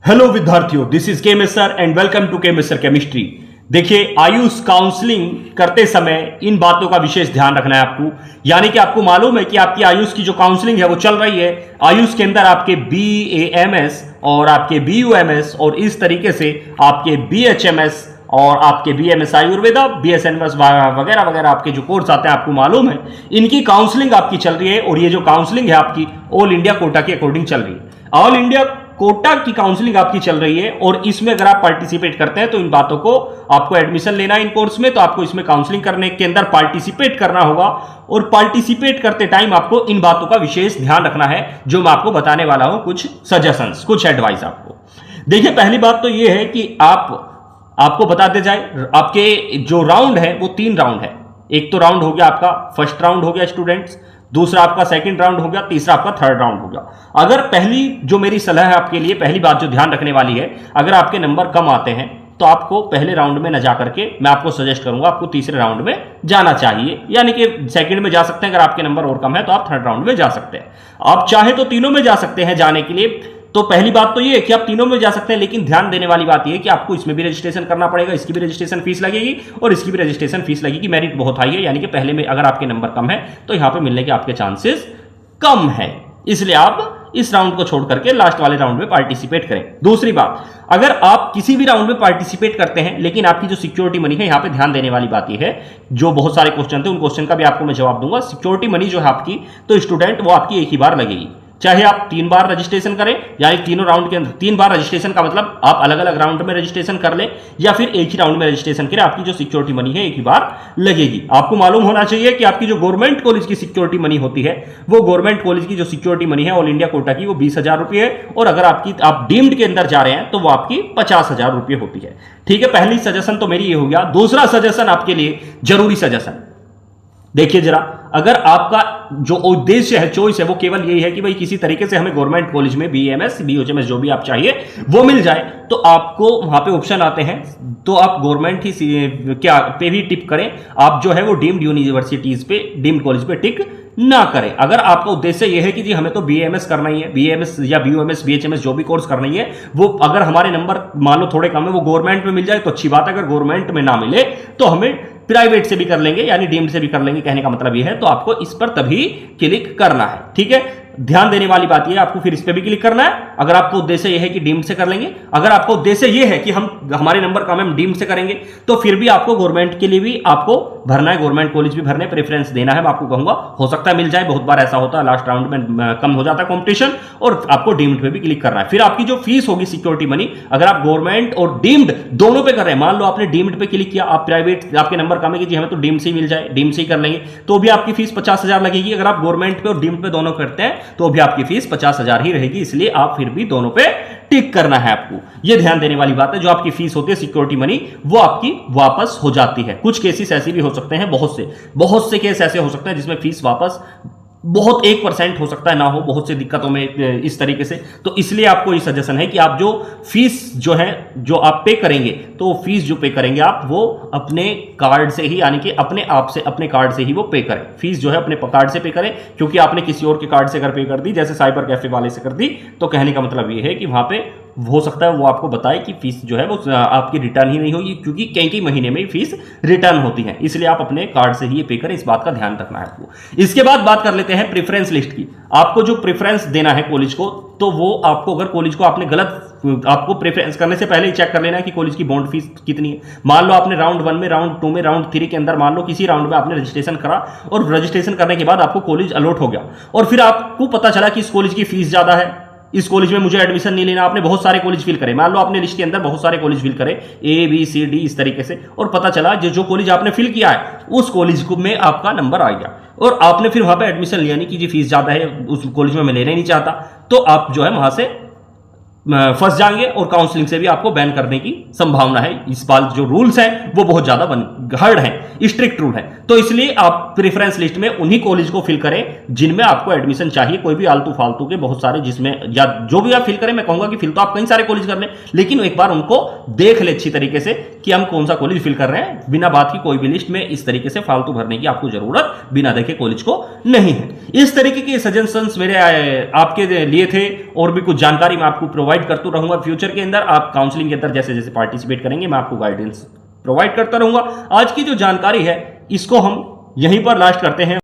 Hello विद्यार्थियों, this is के mister and welcome to के मिस्टर केमिस्ट्री। देखिए, आयुष काउंसलिंग करते समय इन बातों का विशेष ध्यान रखना है आपको। यानी कि आपको मालूम है कि आपकी आयुष की जो काउंसलिंग है वो चल रही है। आयुष के अंदर आपके BAMS और आपके BUMS और इस तरीके से आपके BHMS और आपके BMS आयुर्वेदा, BSNMS वगैरह वगैरह आपके जो कोर्स आते हैं, आपको मालूम है इनकी काउंसलिंग आपकी चल रही है। और ये जो काउंसलिंग है आपकी ऑल इंडिया कोटा के अकॉर्डिंग चल रही है। ऑल इंडिया कोटा की काउंसलिंग आपकी चल रही है और इसमें अगर आप पार्टिसिपेट करते हैं तो इन बातों को आपको एडमिशन लेना है इन कोर्स में, तो आपको इसमें काउंसलिंग करने के अंदर पार्टिसिपेट करना होगा। और पार्टिसिपेट करते टाइम आपको इन बातों का विशेष ध्यान रखना है जो मैं आपको बताने वाला हूं, कुछ सजेशंस, कुछ एडवाइस आपको। देखिए, पहली बात तो यह है कि आपको बताते जाए, आपके जो राउंड है वो 3 राउंड है। एक तो राउंड हो गया आपका फर्स्ट राउंड हो गया स्टूडेंट्स, दूसरा आपका सेकंड राउंड हो गया, तीसरा आपका थर्ड राउंड हो गया। अगर पहली जो मेरी सलाह है आपके लिए, पहली बात जो ध्यान रखने वाली है, अगर आपके नंबर कम आते हैं तो आपको पहले राउंड में न जा करके मैं आपको सजेस्ट करूंगा आपको तीसरे राउंड में जाना चाहिए। यानी कि सेकंड में जा सकते हैं, अगर आपके नंबर और कम है तो आप थर्ड राउंड में जा सकते हैं। आप चाहे तो तीनों में जा सकते हैं जाने के लिए। तो पहली बात तो ये है कि आप तीनों में जा सकते हैं, लेकिन ध्यान देने वाली बात ये है कि आपको इसमें भी रजिस्ट्रेशन करना पड़ेगा, इसकी भी रजिस्ट्रेशन फीस लगेगी और इसकी भी रजिस्ट्रेशन फीस लगेगी। मेरिट बहुत हाई है, यानी कि पहले में अगर आपके नंबर कम है तो यहां पे मिलने के आपके चांसेस कम है। इसलिए आप इस राउंड को छोड़ करके लास्ट वाले राउंड में पार्टिसिपेट करें। दूसरी बात, अगर आप किसी भी राउंड में पार्टिसिपेट करते हैं लेकिन आपकी जो सिक्योरिटी मनी है, यहां पे ध्यान देने वाली बात यह है, जो बहुत सारे क्वेश्चन थे उन क्वेश्चन का भी आपको मैं जवाब दूंगा। सिक्योरिटी मनी जो है आपकी, तो स्टूडेंट वो आपकी एक ही बार लगेगी, चाहे आप 3 बार रजिस्ट्रेशन करें, यानी तीनों राउंड के अंदर 3 बार रजिस्ट्रेशन का मतलब आप अलग अलग राउंड में रजिस्ट्रेशन कर लें या फिर एक ही राउंड में रजिस्ट्रेशन करें, आपकी जो सिक्योरिटी मनी है एक ही बार लगेगी। आपको मालूम होना चाहिए कि आपकी जो गवर्नमेंट कॉलेज की सिक्योरिटी मनी होती है, वो गवर्नमेंट कॉलेज की जो सिक्योरिटी मनी है ऑल इंडिया कोटा की, वो 20,000 रुपये है। और अगर आप डीम्ड के अंदर जा रहे हैं तो वो आपकी 50,000 रुपये होती है। ठीक है, पहली सजेशन तो मेरी ये हो गया। दूसरा सजेशन आपके लिए जरूरी सजेशन, देखिए जरा, अगर आपका जो उद्देश्य है, चॉइस है, वो केवल यही है कि भाई किसी तरीके से हमें गवर्नमेंट कॉलेज में BAMS BHMS जो भी आप चाहिए वो मिल जाए, तो आपको वहां पे ऑप्शन आते हैं। तो आप गवर्नमेंट ही क्या पे भी टिक करें, आप जो है वो डीम्ड यूनिवर्सिटीज पे, डीम्ड कॉलेज पे टिक ना करें। अगर आपका उद्देश्य यह है कि जी हमें तो BAMS करना ही है, BAMS या BUMS BHMS जो भी कोर्स करना ही है, वो अगर हमारे नंबर मान लो थोड़े कम है, वो गवर्नमेंट में मिल जाए तो अच्छी बात है। अगर गवर्नमेंट में ना मिले तो हमें प्राइवेट से भी कर लेंगे, यानी डीम्ड से भी कर लेंगे। कहने का मतलब यह है, तो आपको इस पर तभी क्लिक करना है। ठीक है, ध्यान देने वाली बात यह है, आपको फिर इस पर भी क्लिक करना है अगर आपको उद्देश्य यह है कि डीम्ड से कर लेंगे। अगर आपका उद्देश्य यह है कि हमारे नंबर कम है, हम डीम्ड से करेंगे, तो फिर भी आपको गवर्नमेंट के लिए भी आपको भरना है, गवर्नमेंट कॉलेज भी भरने, प्रेफरेंस देना है। मैं आपको कहूंगा, हो सकता है मिल जाए, बहुत बार ऐसा होता है लास्ट राउंड में कम हो जाता है कंपटीशन, और आपको डीम्ड पे भी क्लिक करना है। फिर आपकी जो फीस होगी सिक्योरिटी मनी, अगर आप गवर्नमेंट और डीम्ड दोनों पे कर रहे हैं, मान लो आपने डीम्ड पे क्लिक किया, आप प्राइवेट, आपके नंबर कम है कि जी हमें तो डीम्ड से ही मिल जाए, डीम्ड से ही कर लेंगे, तो भी आपकी फीस 50,000 लगेगी। अगर आप गवर्नमेंट पे और डीम्ड पे दोनों करते हैं तो भी आपकी फीस 50,000 ही रहेगी। इसलिए आप फिर भी दोनों पे टिक करना है आपको। यह ध्यान देने वाली बात है, जो आपकी फीस होती है सिक्योरिटी मनी, वो आपकी वापस हो जाती है। कुछ केसेस ऐसे भी हो सकते हैं, बहुत से केस ऐसे हो सकते हैं जिसमें फीस वापस बहुत 1% हो सकता है ना हो, बहुत सी दिक्कतों में इस तरीके से। तो इसलिए आपको ये सजेशन है कि आप जो फीस जो है, जो आप पे करेंगे, तो फीस जो पे करेंगे आप, वो अपने कार्ड से ही, यानी कि अपने आप से, अपने कार्ड से ही वो पे करें। फीस जो है अपने कार्ड से पे करें, क्योंकि आपने किसी और के कार्ड से अगर पे कर दी, जैसे साइबर कैफे वाले से कर दी, तो कहने का मतलब ये है कि वहां पे हो सकता है वो आपको बताए कि फीस जो है वो आपकी रिटर्न ही नहीं होगी, क्योंकि कई महीने में फीस रिटर्न होती है। इसलिए आप अपने कार्ड से ही ये पे करें, इस बात का ध्यान रखना है आपको। इसके बाद बात कर लेते हैं प्रेफरेंस लिस्ट की। आपको जो प्रेफरेंस देना है कॉलेज को, तो वो आपको, अगर कॉलेज को आपने आपको प्रेफरेंस करने से पहले ही चेक कर लेना है कि कॉलेज की बॉन्ड फीस कितनी है। मान लो आपने राउंड 1 में, राउंड 2 में, राउंड 3 के अंदर, मान लो किसी राउंड में आपने रजिस्ट्रेशन करा और रजिस्ट्रेशन करने के बाद आपको कॉलेज अलॉट हो गया, और फिर आपको पता चला कि इस कॉलेज की फीस ज्यादा है, इस कॉलेज में मुझे एडमिशन नहीं लेना। आपने बहुत सारे कॉलेज फिल करे, मान लो आपने लिस्ट के अंदर बहुत सारे कॉलेज फिल करे, ABCD इस तरीके से, और पता चला जो कॉलेज आपने फिल किया है उस कॉलेज में आपका नंबर आ गया, और आपने फिर वहां पे एडमिशन लिया नहीं कि जी फीस ज्यादा है, उस कॉलेज में मैं लेना ही नहीं चाहता, तो आप जो है वहां से फंस जाएंगे और काउंसलिंग से भी आपको बैन करने की संभावना है। इस बार जो रूल्स हैं वो बहुत ज्यादा हार्ड हैं, स्ट्रिक्ट रूल है। तो इसलिए आप प्रेफरेंस लिस्ट में उन्हीं कॉलेज को फिल करें जिनमें आपको एडमिशन चाहिए। कोई भी आलतू फालतू के बहुत सारे जिसमें, या जो भी आप फिल करें, मैं कहूंगा कि फिल तो आप कई सारे कॉलेज कर लें, लेकिन एक बार उनको देख ले अच्छी तरीके से कि हम कौन सा कॉलेज फिल कर रहे हैं। बिना बात की कोई भी लिस्ट में इस तरीके से फालतू भरने की आपको जरूरत बिना देखे कॉलेज को नहीं है। इस तरीके के सजेशंस मेरे आपके लिए थे और भी कुछ जानकारी मैं आपको प्रोवाइड करता रहूंगा फ्यूचर के अंदर। आप काउंसलिंग के अंदर जैसे जैसे पार्टिसिपेट करेंगे मैं आपको गाइडेंस प्रोवाइड करता रहूंगा। आज की जो जानकारी है इसको हम यहीं पर लास्ट करते हैं।